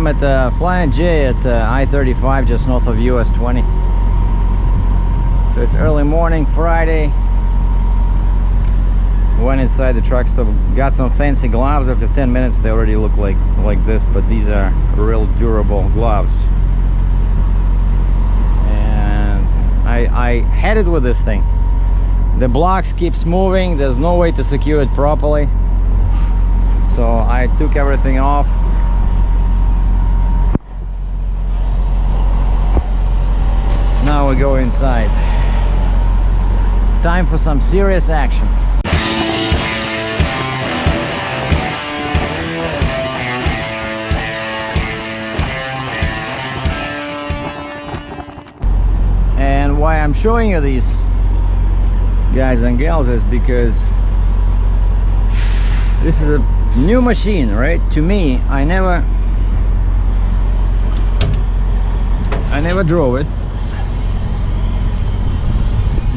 I'm at Flying J at I-35 just north of US 20. So it's early morning, Friday. Went inside the truck stop, got some fancy gloves. After 10 minutes they already look like this, but these are real durable gloves. And I had it with this thing. The blocks keeps moving, there's no way to secure it properly. So I took everything off. Now we go inside. Time for some serious action. And why I'm showing you these, guys and gals, is because this is a new machine, right? To me, I never drove it.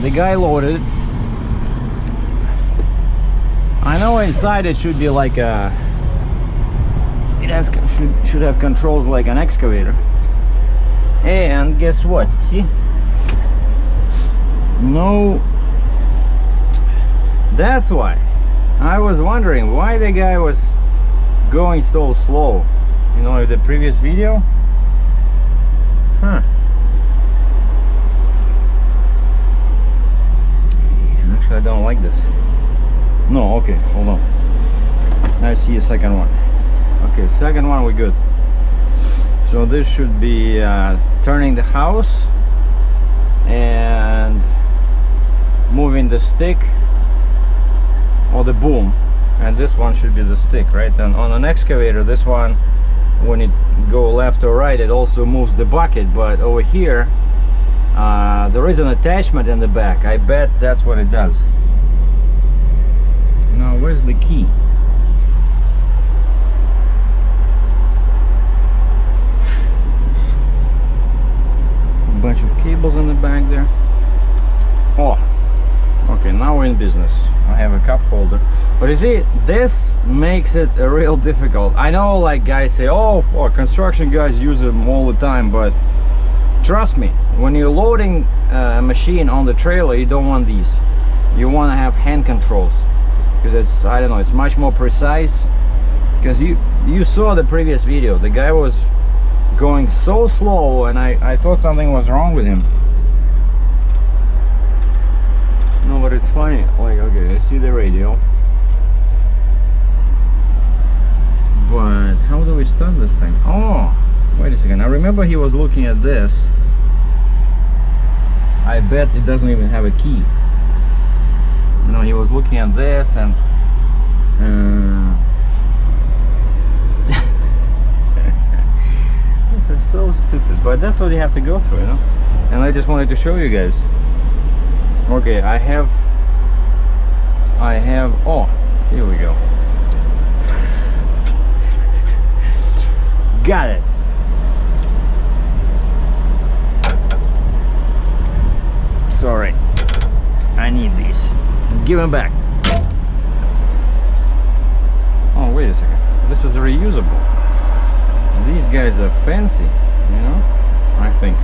The guy loaded it. I know inside it should be like a, should have controls like an excavator. And guess what? See? No. That's why I was wondering why the guy was going so slow. You know, the previous video. Huh. Actually, I don't like this. No, okay, hold on. I see a second one. Okay, second one, we're good. So this should be turning the house and moving the stick or the boom, and this one should be the stick, right? And on an excavator, this one, when it go left or right, it also moves the bucket. But over here there is an attachment in the back. I bet that's what it does. Now where's the key? A bunch of cables in the back there. Oh, okay, now we're in business. I have a cup holder, but you see, this makes it a real difficult. I know, like, guys say, oh, construction guys use them all the time, but trust me, when you're loading a machine on the trailer, you don't want these. You want to have hand controls, because it's, I don't know, it's much more precise. Because you saw the previous video, the guy was going so slow, and I thought something was wrong with him. No, but it's funny, like, okay, I see the radio, but how do we start this thing? Oh, wait a second, I remember he was looking at this. I bet it doesn't even have a key. You know, he was looking at this, and this is so stupid, but that's what you have to go through, you know. And I just wanted to show you guys. Okay, I have, oh, here we go. Got it. Sorry, I need these. Give them back. Oh, wait a second. This is reusable. These guys are fancy, you know, I think.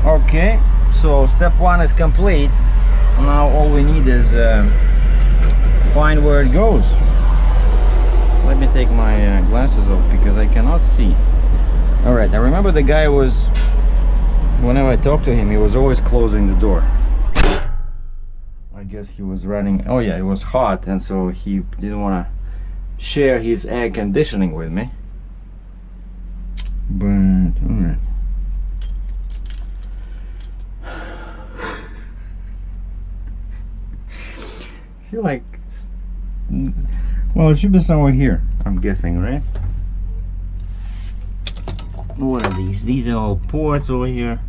Okay. So step one is complete. Now all we need is find where it goes. Let me take my glasses off because I cannot see. Alright, I remember the guy was, whenever I talked to him, he was always closing the door. I guess he was running, oh yeah, it was hot, and so he didn't want to share his air conditioning with me. But alright. Like, well, it should be somewhere here, I'm guessing, right? What are these? These are all ports over here.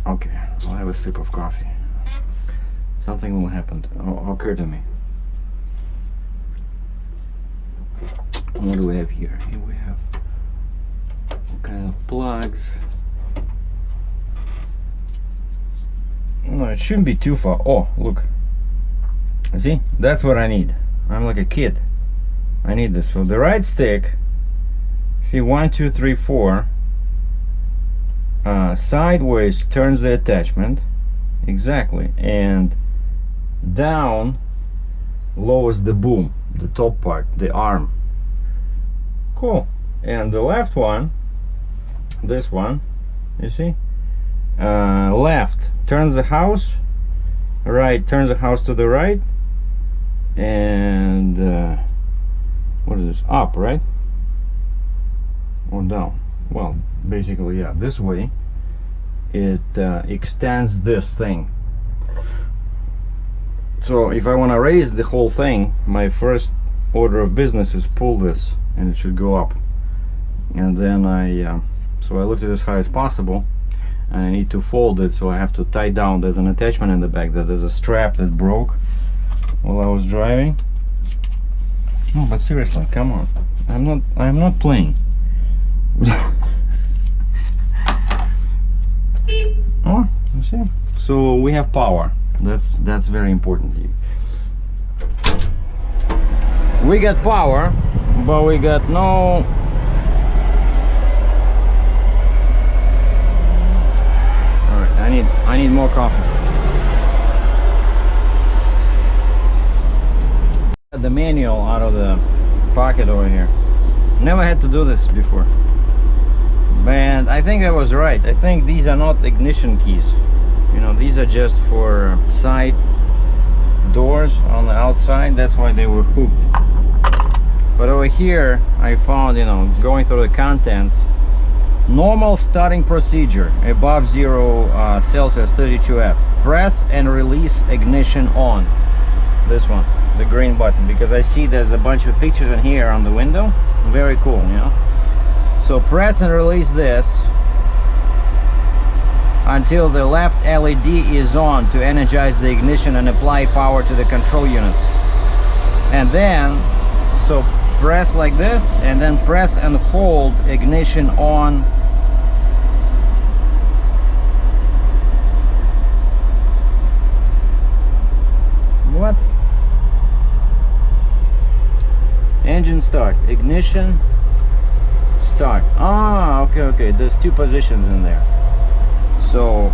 Okay, I'll have a sip of coffee. Something will happen occur to me. What do we have here? Here we have all kind of plugs. No, it shouldn't be too far. Oh, look. See? That's what I need. I'm like a kid. I need this. So the right stick, see, 1, 2, 3, 4, sideways turns the attachment, exactly, and down lowers the boom, the top part, the arm. Cool. And the left one, this one, you see, left turns the house, right turns the house to the right, and what is this, up, right, or down? Well, basically, yeah, this way it extends this thing. So if I want to raise the whole thing, my first order of business is pull this, and it should go up. And then so I lift it as high as possible, and I need to fold it, so I have to tie down. There's an attachment in the back, that there's a strap that broke while I was driving. No, but seriously, come on, I'm not playing. Oh, you see, so we have power. That's very important. We got power, but we got no. All right, I need more coffee. The manual out of the pocket over here. Never had to do this before, and I think I was right. I think these are not ignition keys. You know, these are just for side doors on the outside. That's why they were hooked. But over here I found, you know, going through the contents, normal starting procedure above 0 Celsius 32F, press and release ignition on. This one, the green button, because I see there's a bunch of pictures in here on the window. Very cool, you know. So press and release this until the left LED is on to energize the ignition and apply power to the control units. And then, so press like this, and then press and hold ignition on. What? Engine start, ignition, start. Ah, okay, there's two positions in there. So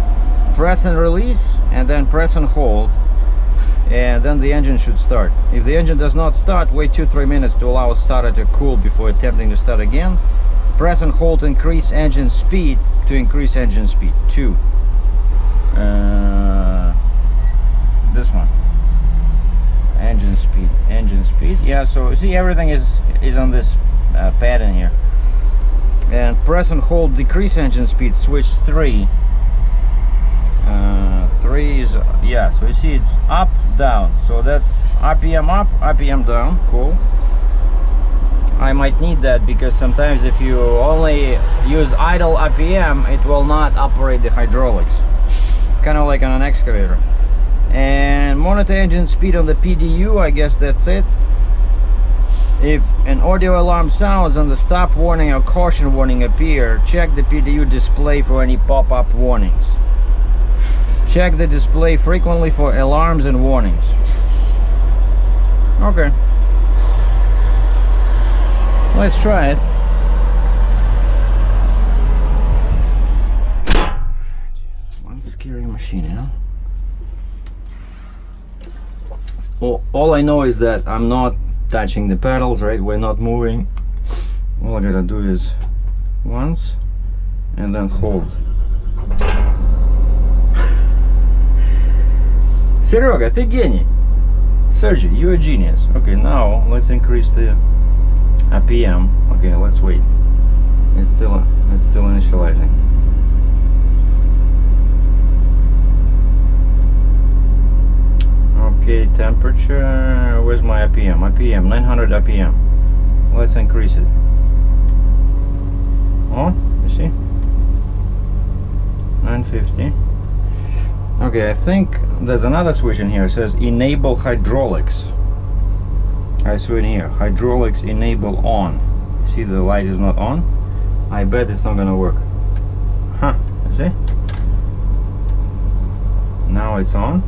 press and release, and then press and hold, and then the engine should start. If the engine does not start, wait 2-3 minutes to allow a starter to cool before attempting to start again. Press and hold increase engine speed to increase engine speed. 2. This one. Engine speed. Yeah, so see, everything is on this pad in here. And press and hold decrease engine speed, switch 3. 3 is, yeah, so you see it's up, down, so that's RPM up, RPM down. Cool. I might need that, because sometimes if you only use idle RPM, it will not operate the hydraulics, kind of like on an excavator. And monitor engine speed on the PDU, I guess that's it. If an audio alarm sounds and the stop warning or caution warning appear, check the PDU display for any pop-up warnings. Check the display frequently for alarms and warnings. Okay. Let's try it. One scary machine, huh? Well, all I know is that I'm not touching the pedals, right? We're not moving. All I gotta do is once and then hold. Sergei, ты гений. Sergei, you're a genius. Okay, now let's increase the RPM. Okay, let's wait. It's still initializing. Okay, temperature. Where's my RPM? RPM 900 RPM. Let's increase it. Oh, you see? 950. Okay, I think there's another switch in here. It says enable hydraulics. I saw in here, hydraulics enable on. See, the light is not on. I bet it's not gonna work. Huh, you see? Now it's on.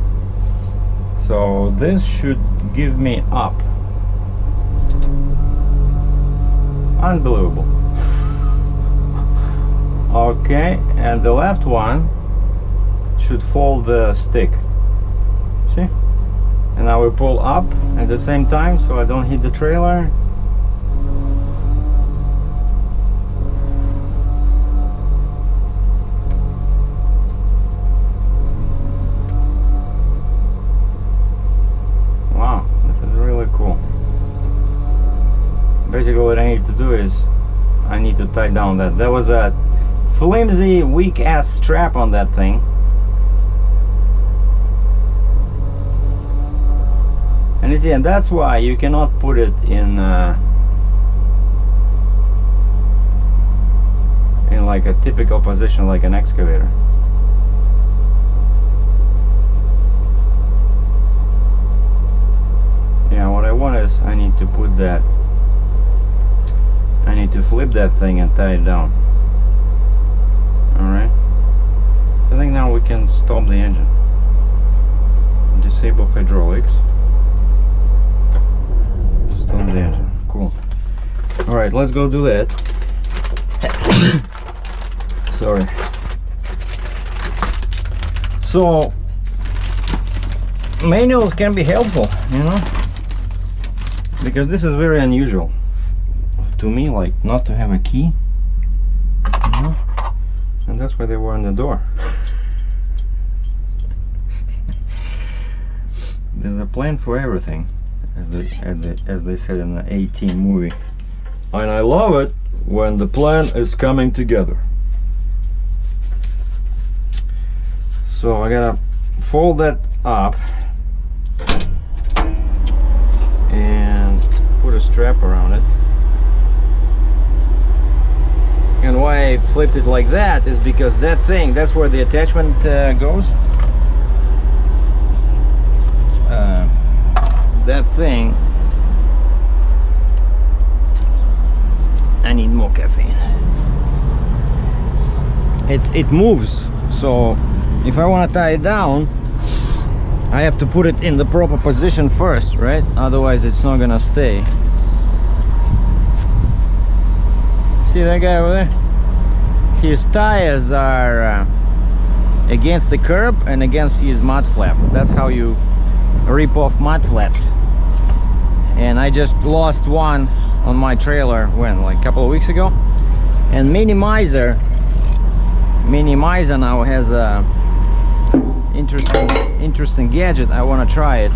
So this should give me up. Unbelievable. Okay, and the left one should fold the stick. See? And now we pull up at the same time so I don't hit the trailer. Wow, this is really cool. Basically what I need to do is I need to tie down that. There was a flimsy, weak ass strap on that thing. And you see, and that's why you cannot put it in like a typical position like an excavator. Yeah, what I want is I need to put that, I need to flip that thing and tie it down. Alright. I think now we can stop the engine. Disable hydraulics. Stop the engine. Cool. Alright, let's go do that. Sorry. So, manuals can be helpful, you know? Because this is very unusual to me, like not to have a key, you know? And that's why they were on the door. There's a plan for everything, as they said in the A-Team movie. And I love it when the plan is coming together. So I gotta fold that up and put a strap around it. And why I flipped it like that is because that thing, that's where the attachment goes. That thing, I need more caffeine. It moves, so if I want to tie it down, I have to put it in the proper position first, right? Otherwise it's not gonna stay. See that guy over there? His tires are against the curb and against his mud flap. That's how you rip off mud flaps. And I just lost one on my trailer when, like a couple of weeks ago. And Minimizer now has a interesting gadget. I want to try it.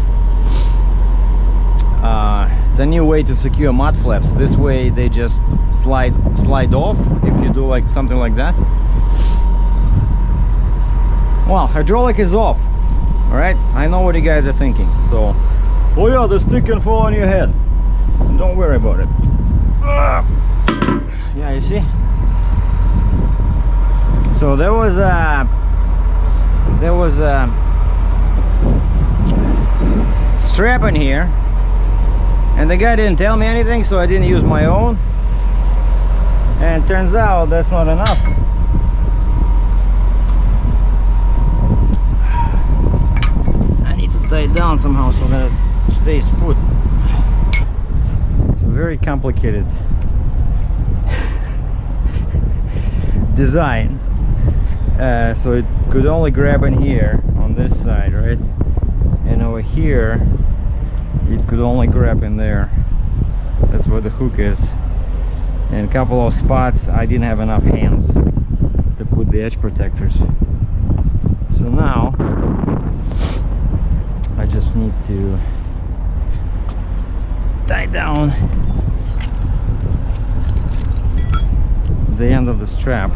It's a new way to secure mud flaps. This way they just slide off if you do like something like that. Well, hydraulic is off. All right, I know what you guys are thinking. So, oh yeah, the stick can fall on your head. Don't worry about it. Yeah, you see. So there was a strap in here, and the guy didn't tell me anything, so I didn't use my own. And it turns out that's not enough. I need to tie it down somehow so that it stays put. It's a very complicated design. So it could only grab in here on this side, right? And over here it could only grab in there. That's where the hook is. And a couple of spots I didn't have enough hands to put the edge protectors. So now I just need to tie down the end of the strap.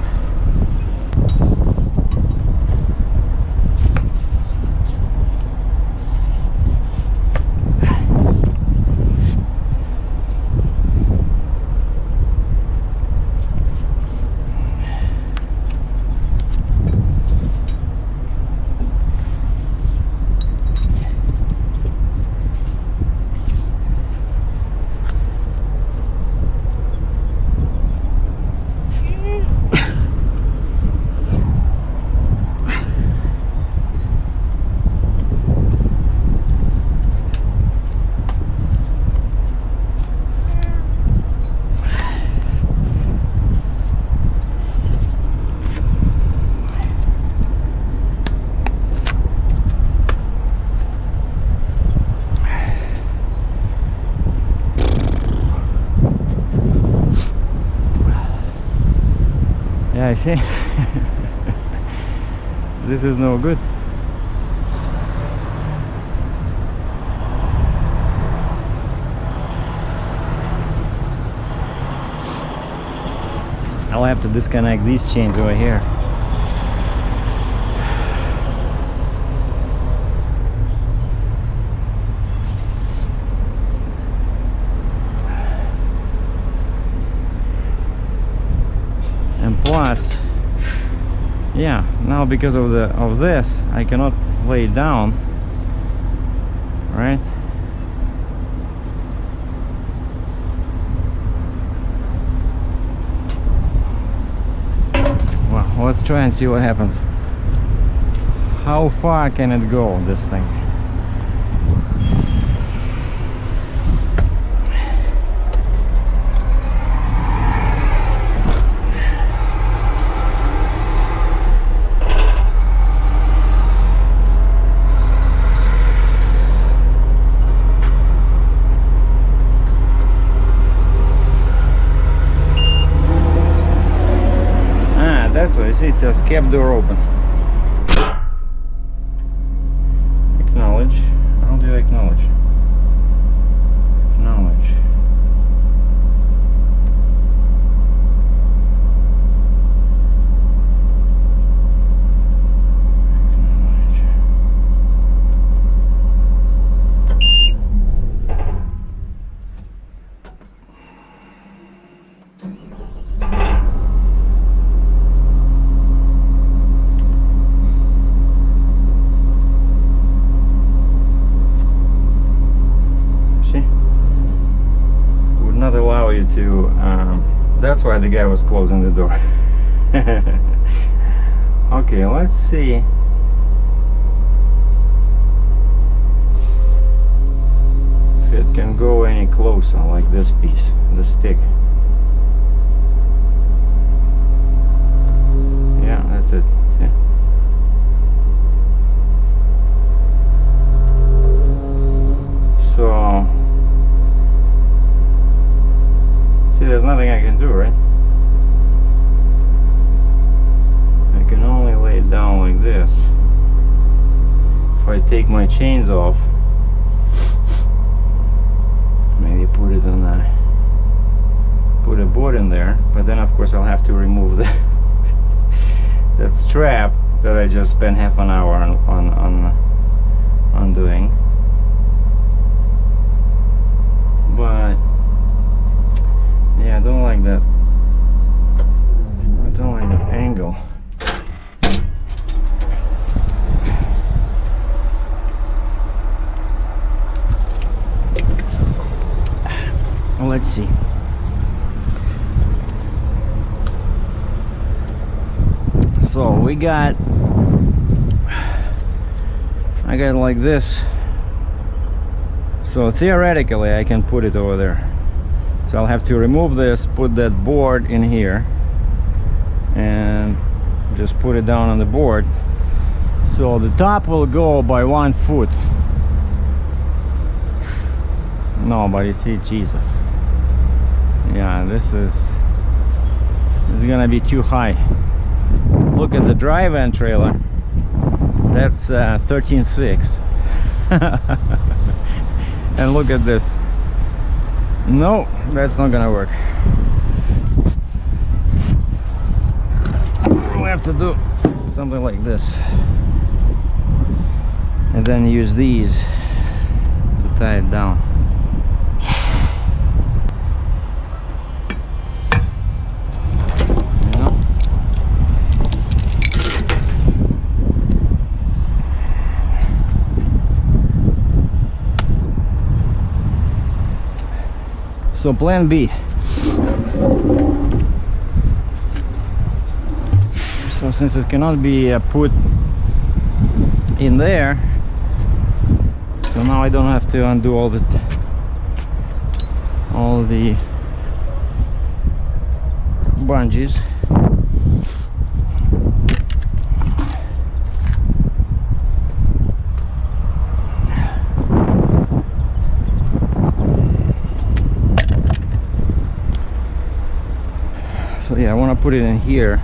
Yeah, I see. This is no good. I'll have to disconnect these chains over here. And plus, yeah, now because of this, I cannot lay it down, right? Well, let's try and see what happens. How far can it go, this thing? That's what I see, it says cab door open. Acknowledge. How do you acknowledge? Acknowledge. Allow you to that's why the guy was closing the door. Okay, let's see if it can go any closer, like this piece, the stick. Yeah, that's it. See? So there's nothing I can do, right? I can only lay it down like this. If I take my chains off, maybe put it on put a board in there, but then of course I'll have to remove that strap that I just spent half an hour on doing. But yeah, I don't like that. I don't like the angle. Well, let's see. So I got like this. So theoretically I can put it over there. So I'll have to remove this, put that board in here, and just put it down on the board. So the top will go by 1 foot. No, but you see, Jesus. Yeah, this is gonna be too high. Look at the drive end trailer. That's 13.6. And look at this. No, that's not gonna work. We'll have to do something like this, and then use these to tie it down. You know? So plan B. So since it cannot be put in there, so now I don't have to undo all the bungees. So yeah, I want to put it in here.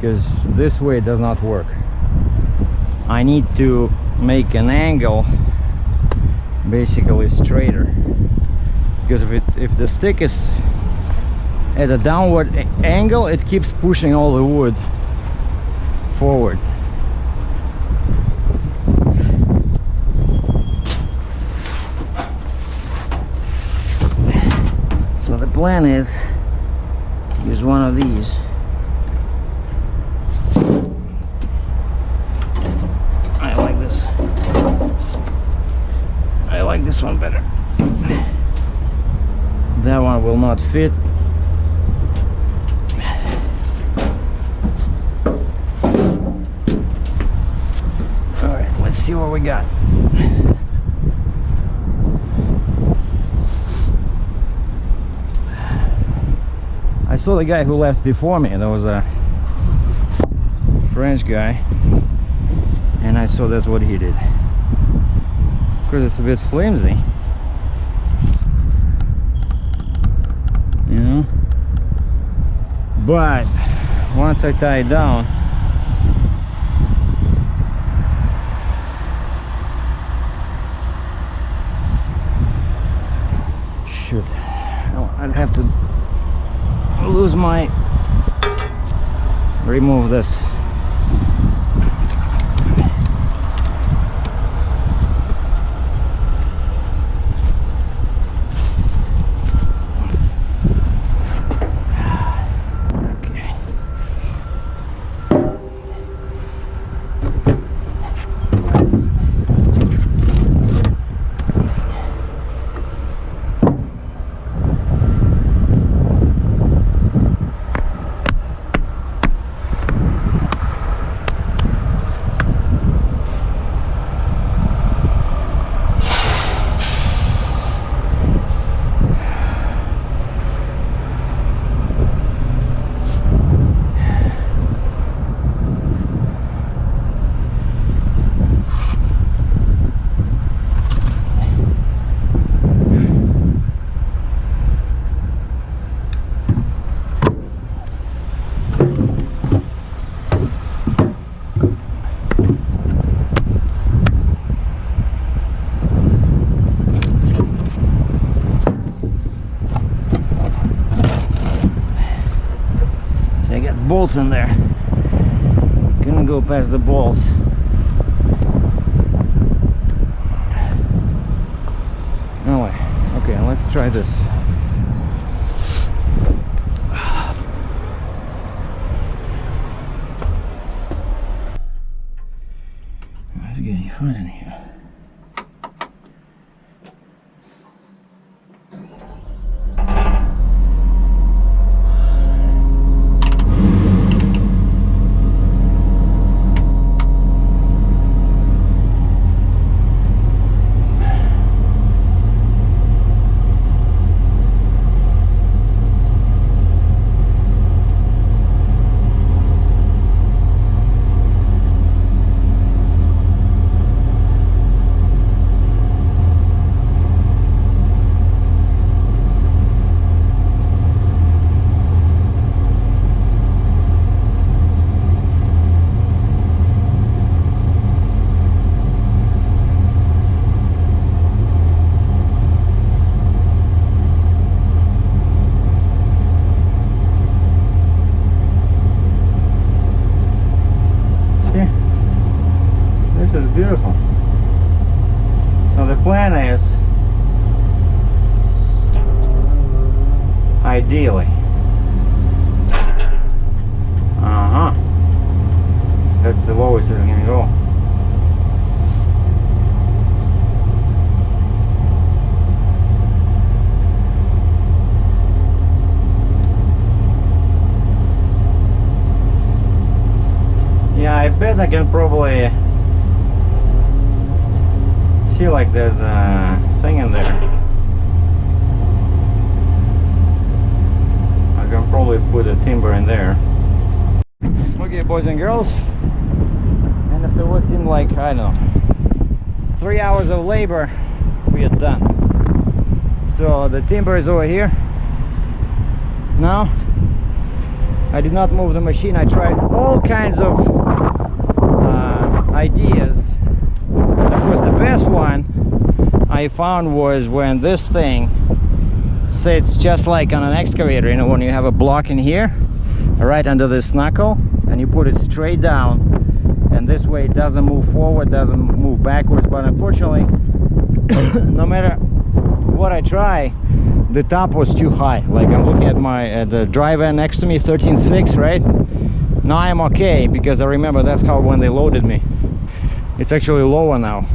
because this way does not work. I need to make an angle basically straighter, because if the stick is at a downward angle, it keeps pushing all the wood forward. So the plan is use one of these. I like this. I like this one better. That one will not fit. All right, let's see what we got. I saw the guy who left before me. There was a French guy, and I saw that's what he did. Of course, it's a bit flimsy, you know, but once I tie it down, shoot, I'd have to lose my, remove this. Bolts in there. Gonna go past the bolts. Anyway, okay, let's try this. It's getting hot in here. This is beautiful. So the plan is, ideally, that's the lowest it's gonna go. Yeah, I bet I can probably see, like, there's a thing in there. I can probably put a timber in there. Okay, boys and girls, and after what seemed like, I don't know, 3 hours of labor, we are done. So the timber is over here now, I did not move the machine. I tried all kinds of ideas. Of course, the best one I found was when this thing sits just like on an excavator, you know, when you have a block in here, right under this knuckle, and you put it straight down, and this way it doesn't move forward, doesn't move backwards. But unfortunately, no matter what I try, the top was too high. Like, I'm looking at my the driver next to me, 13.6, right? Now I'm okay, because I remember that's how when they loaded me. It's actually lower now,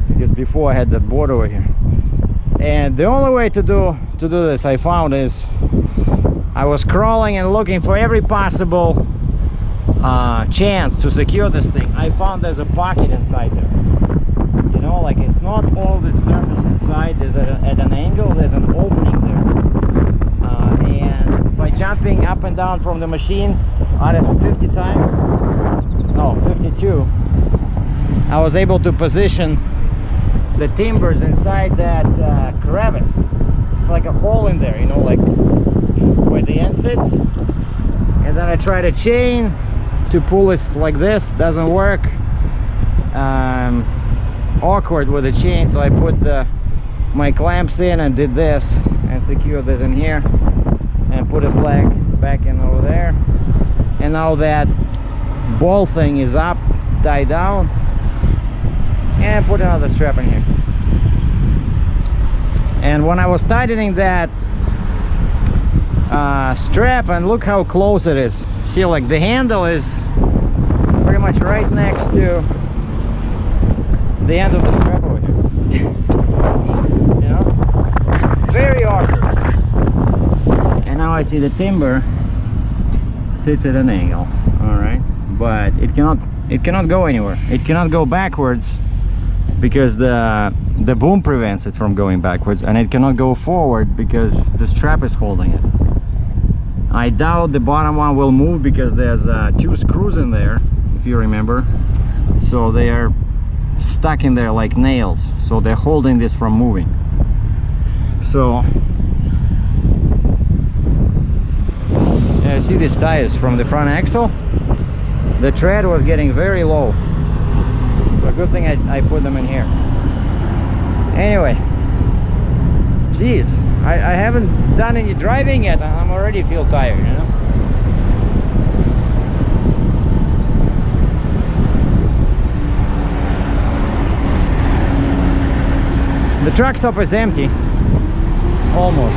because before I had that board over here. And the only way to do this, I found, is I was crawling and looking for every possible chance to secure this thing. I found there's a pocket inside there. You know, like, it's not all the surface inside. There's at an angle, there's an opening there. And by jumping up and down from the machine, I don't know, 50 times, no, 52, I was able to position the timbers inside that crevice. It's like a hole in there, you know, like where the end sits. And then I tried a chain to pull this like this, doesn't work. Awkward with the chain, so I put my clamps in and did this and secured this in here and put a flag back in over there. And now that ball thing is up, tied down, and put another strap in here. And when I was tightening that strap, and look how close it is. See, like, the handle is pretty much right next to the end of the strap over here. You know, very awkward. And now I see the timber sits at an angle. All right, but it cannot go anywhere. It cannot go backwards because the boom prevents it from going backwards, and it cannot go forward because the strap is holding it. I doubt the bottom one will move because there's 2 screws in there, if you remember, so they are stuck in there like nails, so they're holding this from moving. So yeah, see these tires from the front axle, the tread was getting very low, so good thing I put them in here. Anyway, geez, I haven't done any driving yet, I'm already feel tired, you know. The truck stop is empty, almost.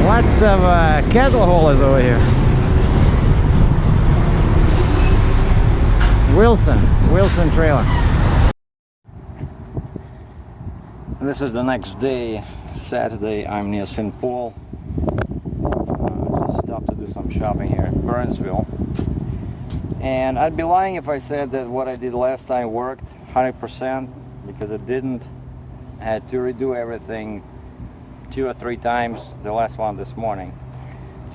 Lots of cattle haulers over here. Wilson trailer. This is the next day, Saturday. I'm near St. Paul. Just stopped to do some shopping here in Burnsville. And I'd be lying if I said that what I did last time worked 100%, because it didn't. I had to redo everything 2 or 3 times, the last one this morning.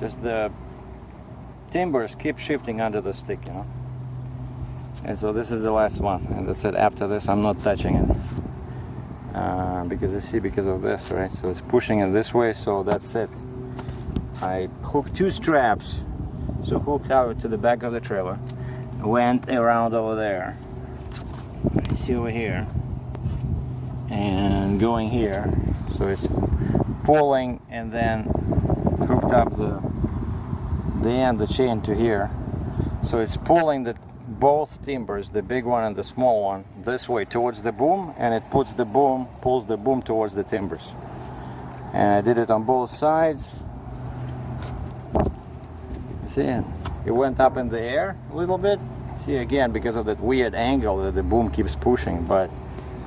Just the timbers keep shifting under the stick, you know. And so this is the last one, and that's it. After this I'm not touching it. Because you see, because of this, right? So it's pushing it this way, so that's it. I hooked 2 straps. So hooked out to the back of the trailer, went around over there, you see over here, and going here. So it's pulling and then hooked up the end, the chain to here. So it's pulling both timbers, the big one and the small one, this way towards the boom, and it pulls the boom towards the timbers. And I did it on both sides. See, it went up in the air a little bit. See, again, because of that weird angle that the boom keeps pushing, but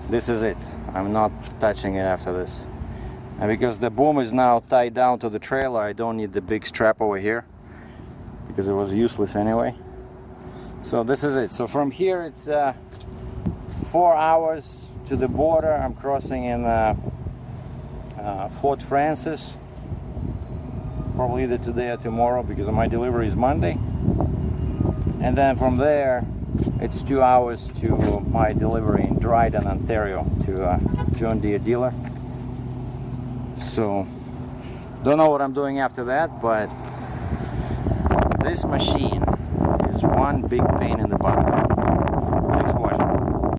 this is it. I'm not touching it after this. And because the boom is now tied down to the trailer, I don't need the big strap over here, because it was useless anyway. So this is it. So from here it's 4 hours to the border. I'm crossing in Fort Francis, probably either today or tomorrow, because my delivery is Monday. And then from there it's 2 hours to my delivery in Dryden, Ontario, to John Deere dealer. So don't know what I'm doing after that, but this machine is one big pain in the butt.